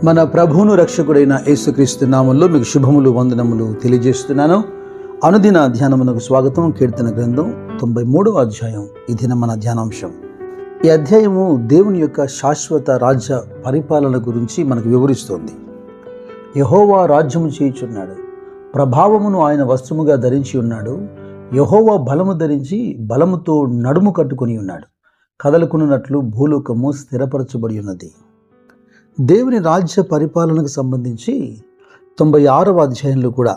మన ప్రభువును రక్షకుడైన యేసుక్రీస్తు నామములో మీకు శుభములు వందనములు తెలియజేస్తున్నాను. అనుదిన ధ్యానమునకు స్వాగతం. కీర్తన గ్రంథం 93వ అధ్యాయం ఈ దిన మన ధ్యానాంశం. ఈ అధ్యాయము దేవుని యొక్క శాశ్వత రాజ్య పరిపాలన గురించి మనకు వివరిస్తోంది. యెహోవా రాజ్యము చేయుచున్నాడు, ప్రభావమును ఆయన వస్త్రముగా ధరించి ఉన్నాడు. యెహోవా బలము ధరించి బలముతో నడుము కట్టుకొని ఉన్నాడు. కదలుకున్నట్లు భూలోకము స్థిరపరచబడి ఉన్నది. దేవుని రాజ్య పరిపాలనకు సంబంధించి 96వ అధ్యాయంలో కూడా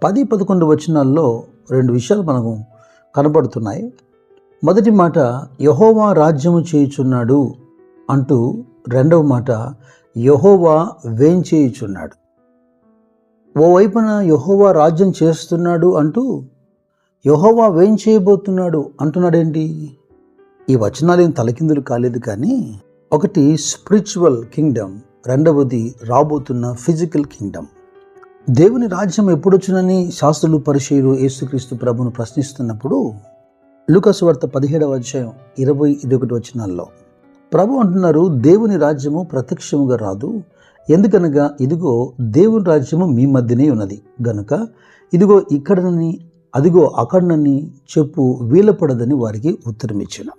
10-11 వచనాల్లో రెండు విషయాలు మనకు కనబడుతున్నాయి. మొదటి మాట యెహోవా రాజ్యము చేయుచున్నాడు అంటూ, రెండవ మాట యెహోవా వేంచేయుచున్నాడు. ఓవైపున యెహోవా రాజ్యం చేస్తున్నాడు అంటూ యెహోవా వేంచేయబోతున్నాడు అంటున్నాడేంటి? ఈ వచనాలు ఏం తలకిందులు కాలేదు, కానీ ఒకటి స్పిరిచువల్ కింగ్డమ్, రెండవది రాబోతున్న ఫిజికల్ కింగ్డమ్. దేవుని రాజ్యం ఎప్పుడొచ్చునని శాస్త్రులు పరిసయ్యులు యేసుక్రీస్తు ప్రభును ప్రశ్నిస్తున్నప్పుడు లూకా సువార్త 17వ అధ్యాయం 20-21 వచనాల్లో ప్రభు అంటున్నారు, దేవుని రాజ్యము ప్రత్యక్షముగా రాదు, ఎందుకనగా ఇదిగో దేవుని రాజ్యము మీ మధ్యనే ఉన్నది గనుక ఇదిగో ఇక్కడనని అదిగో అక్కడనని చెప్పు వీలపడదని వారికి ఉత్తరం ఇచ్చాను.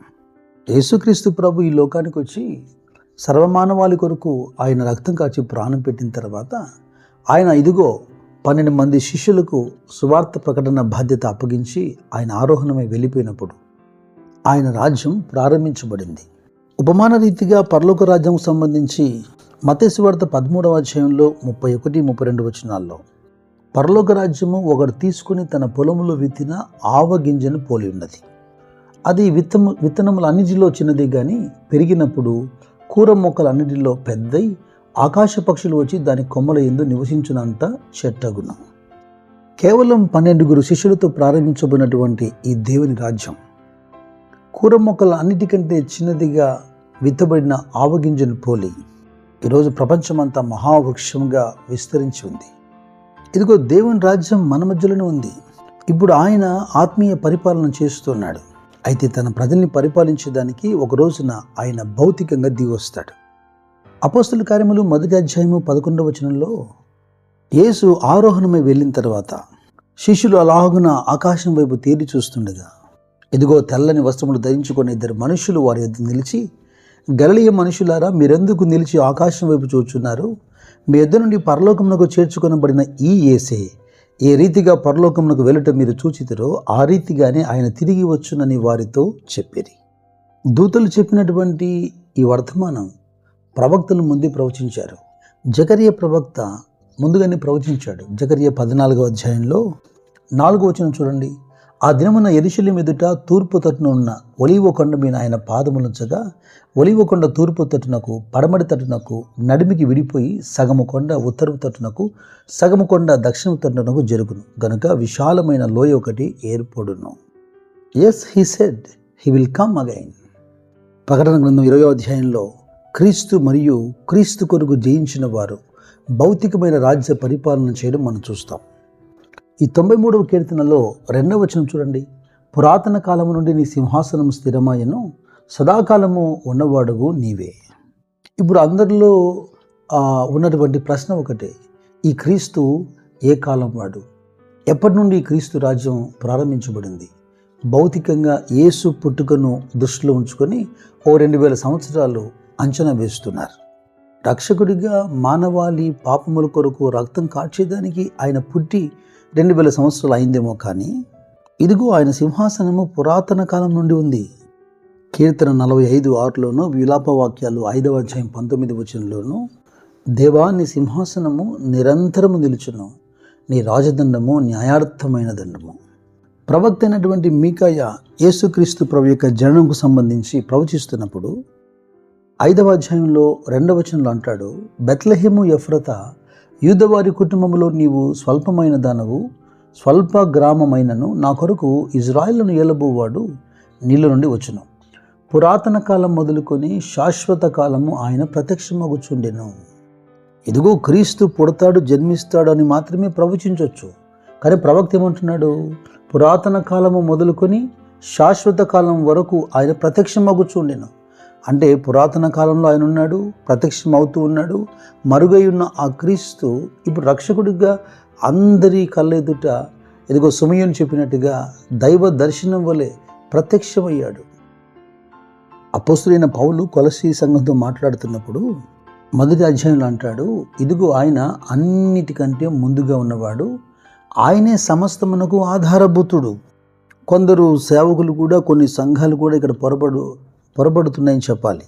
యేసుక్రీస్తు ప్రభు ఈ లోకానికి వచ్చి సర్వమానవాళి కొరకు ఆయన రక్తం కాచి ప్రాణం పెట్టిన తర్వాత ఆయన ఇదిగో 12 మంది శిష్యులకు సువార్త ప్రకటన బాధ్యత అప్పగించి ఆయన ఆరోహణమై వెళ్ళిపోయినప్పుడు ఆయన రాజ్యం ప్రారంభించబడింది. ఉపమాన రీతిగా పరలోక రాజ్యం సంబంధించి మత్తయి సువార్త 13వ అధ్యాయంలో 31-32 వచనాల్లో పరలోక రాజ్యము ఒకడు తీసుకుని తన పొలములో విత్తిన ఆవగింజను పోలి ఉన్నది. అది విత్తనముల అన్నిటిలో చిన్నది, కానీ పెరిగినప్పుడు కూర మొక్కలన్నిటిలో పెద్దై ఆకాశ పక్షులు వచ్చి దాని కొమ్మల యందు నివసించినంత చెట్టగును. కేవలం 12 శిష్యులతో ప్రారంభించబడినటువంటి ఈ దేవుని రాజ్యం కూర మొక్కల అన్నిటికంటే చిన్నదిగా విత్తబడిన ఆవగింజను పోలి ఈరోజు ప్రపంచమంతా మహావృక్షంగా విస్తరించి ఉంది. ఇదిగో దేవుని రాజ్యం మన మధ్యలోనే ఉంది. ఇప్పుడు ఆయన ఆత్మీయ పరిపాలన చేస్తున్నాడు. అయితే తన ప్రజల్ని పరిపాలించడానికి ఒక రోజున ఆయన భౌతికంగా దిగొస్తాడు. అపోస్తల కార్యములు 1వ అధ్యాయము 11వ వచనంలో యేసు ఆరోహణమై వెళ్ళిన తర్వాత శిష్యులు అలాగున ఆకాశం వైపు తేరి చూస్తుండగా ఇదిగో తెల్లని వస్త్రములు ధరించుకున్న 2 మనుషులు వారి ఎదుట నిలిచి, గలిలయ మనుషులారా, మీరెందుకు నిలిచి ఆకాశం వైపు చూచున్నారు? మీ ఎద్దు నుండి పరలోకమునకు చేర్చుకొనబడిన ఈ యేసే ఏ రీతిగా పరలోకమునకు వెళ్ళటం మీరు చూచితిరో ఆ రీతిగానే ఆయన తిరిగి వచ్చునని వారితో చెప్పిరి. దూతలు చెప్పినటువంటి ఈ వర్తమానం ప్రవక్తలు ముందే ప్రవచించారు. జకర్యా ప్రవక్త ముందుగానే ప్రవచించాడు. జకర్యా 14వ అధ్యాయంలో 4వ వచనం చూడండి. ఆ దినమున యెరూషలేము ఎదుట తూర్పు తట్టున ఉన్న ఒలీవ కొండ మీద ఆయన పాదములుంచగా ఒలీవ కొండ తూర్పు తట్టునకు పడమటి తట్టునకు నడిమికి విడిపోయి సగము కొండ ఉత్తరపు తట్టునకు సగము కొండ దక్షిణ తట్టునకు జరుగును గనుక విశాలమైన లోయ ఒకటి ఏర్పడును. Yes, he said he will come again. ప్రకటన గ్రంథం 20వ అధ్యాయంలో క్రీస్తు మరియు క్రీస్తు కొరకు జయించిన వారు భౌతికమైన రాజ్య పరిపాలన చేయడం మనం చూస్తాం. ఈ 93వ కీర్తనలో 2వ వచనం చూడండి. పురాతన కాలము నుండి నీ సింహాసనం స్థిరమాయను, సదాకాలము ఉన్నవాడుగు నీవే. ఇప్పుడు అందరిలో ఉన్నటువంటి ప్రశ్న ఒకటే, ఈ క్రీస్తు ఏ కాలం వాడు? ఎప్పటి నుండి ఈ క్రీస్తు రాజ్యం ప్రారంభించబడింది? భౌతికంగా యేసు పుట్టుకను దృష్టిలో ఉంచుకొని 2000 సంవత్సరాలు అంచనా వేస్తున్నారు. రక్షకుడిగా మానవాళి పాపముల కొరకు రక్తం కార్చేదానికి ఆయన పుట్టి 2000 సంవత్సరాలు అయిందేమో, కానీ ఇదిగో ఆయన సింహాసనము పురాతన కాలం నుండి ఉంది. కీర్తన 45:6లోను, విలాప వాక్యాలు 5వ అధ్యాయం 19వ వచనంలోను దేవా నీ సింహాసనము నిరంతరము నిలుచును, నీ రాజదండము న్యాయార్థమైన దండము. ప్రవక్త అయినటువంటి మీకాయా యేసుక్రీస్తు ప్రభు యొక్క జననంకు సంబంధించి ప్రవచిస్తున్నప్పుడు 5వ అధ్యాయంలో 2వ వచనంలో అంటాడు, బెత్లెహేము ఎఫ్రతా, యూదవారి కుటుంబంలో నీవు స్వల్పమైన దానవు, స్వల్ప గ్రామమైనను నా కొరకు ఇజ్రాయేలును ఏలబోవాడు నీళ్ళ నుండి వచ్చును. పురాతన కాలం మొదలుకొని శాశ్వత కాలము ఆయన ప్రత్యక్షమగుచుండెను. ఇదిగో క్రీస్తు పుడతాడు, జన్మిస్తాడు అని మాత్రమే ప్రవచించవచ్చు, కానీ ప్రవక్త ఏమంటున్నాడు? పురాతన కాలము మొదలుకొని శాశ్వత కాలం వరకు ఆయన ప్రత్యక్షమగుచుండెను. అంటే పురాతన కాలంలో ఆయన ఉన్నాడు, ప్రత్యక్షమవుతూ ఉన్నాడు. మరుగై ఉన్న ఆ క్రీస్తు ఇప్పుడు రక్షకుడిగా అందరి కళ్ళెదుట ఇదిగో సుమయోను చెప్పినట్టుగా దైవ దర్శనం వలె ప్రత్యక్షమయ్యాడు. అపోస్తులైన పౌలు కొలస్సీ సంఘంతో మాట్లాడుతున్నప్పుడు మొదటి అధ్యాయంలో అంటాడు, ఇదిగో ఆయన అన్నిటికంటే ముందుగా ఉన్నవాడు, ఆయనే సమస్తమునకు ఆధారభూతుడు. కొందరు సేవకులు కూడా, కొన్ని సంఘాలు కూడా ఇక్కడ పొరబడుతున్నాయని చెప్పాలి.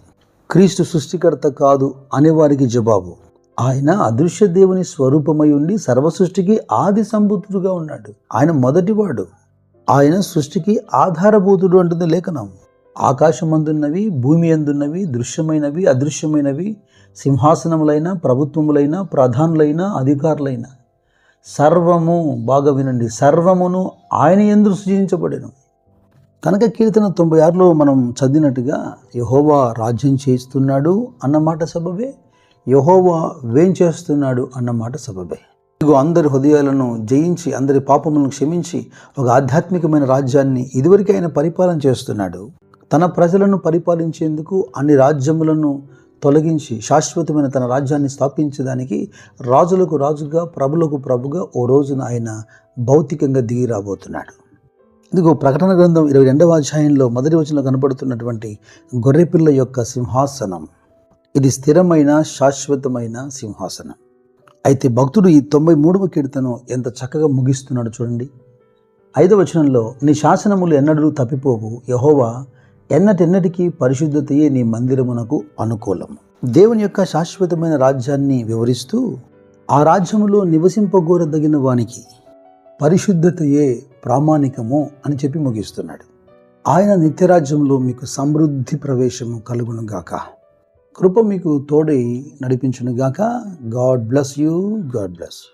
క్రీస్తు సృష్టికర్త కాదు అనేవారికి జవాబు, ఆయన అదృశ్య దేవుని స్వరూపమై ఉండి సర్వ సృష్టికి ఆది సంభూతుడుగా ఉన్నాడు. ఆయన మొదటివాడు, ఆయన సృష్టికి ఆధారభూతుడు అంటుంది లేఖనం. ఆకాశమందున్నవి, భూమి అందున్నవి, దృశ్యమైనవి, అదృశ్యమైనవి, సింహాసనములైన, ప్రభుత్వములైన, ప్రధానులైన, అధికారులైన సర్వము, బాగా వినండి, సర్వమును ఆయన యందు సృజించబడెను. కనుక కీర్తన 96లో మనం చదివినట్టుగా యెహోవా రాజ్యం చేస్తున్నాడు అన్నమాట సబబే, యెహోవా వేంచేస్తున్నాడు అన్నమాట సబబే. ఇదిగో అందరి హృదయాలను జయించి, అందరి పాపములను క్షమించి ఒక ఆధ్యాత్మికమైన రాజ్యాన్ని ఇదివరకు ఆయన పరిపాలన చేస్తున్నాడు. తన ప్రజలను పరిపాలించేందుకు అన్ని రాజ్యములను తొలగించి శాశ్వతమైన తన రాజ్యాన్ని స్థాపించడానికి రాజులకు రాజుగా, ప్రభులకు ప్రభుగా ఓ రోజున ఆయన భౌతికంగా దిగి రాబోతున్నాడు. ఇదిగో ప్రకటన గ్రంథం 22వ అధ్యాయంలో మొదటి వచనంలో కనపడుతున్నటువంటి గొర్రెపిల్ల యొక్క సింహాసనం, ఇది స్థిరమైన శాశ్వతమైన సింహాసనం. అయితే భక్తుడు ఈ 93వ కీర్తన ఎంత చక్కగా ముగిస్తున్నాడు చూడండి. 5వ వచనంలో, నీ శాసనములు ఎన్నడూ తప్పిపోవు, యెహోవా ఎన్నటెన్నటికీ పరిశుద్ధతయే నీ మందిరమునకు అనుకూలము. దేవుని యొక్క శాశ్వతమైన రాజ్యాన్ని వివరిస్తూ ఆ రాజ్యములో నివసింపగోరదగిన వానికి పరిశుద్ధతయే ప్రామాణికము అని చెప్పి ముగిస్తున్నాడు. ఆయన నిత్యరాజ్యంలో మీకు సమృద్ధి ప్రవేశము కలుగునుగాక. కృప మీకు తోడై నడిపించునుగాక. God bless you. God bless you.